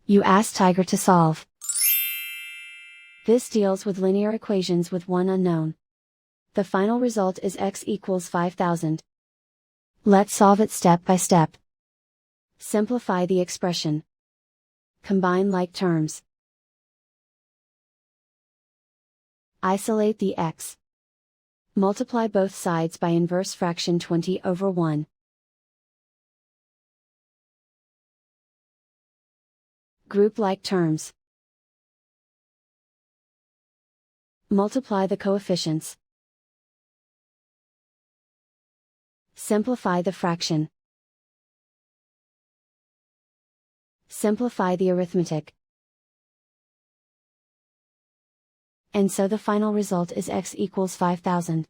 You ask Tiger to solve. This deals with linear equations with one unknown. The final result is x equals 5000. Let's solve it step by step. Simplify the expression. Combine like terms. Isolate the x. Multiply both sides by inverse fraction 20/1. Group like terms. Multiply the coefficients. Simplify the fraction. Simplify the arithmetic. And so the final result is x equals 5000.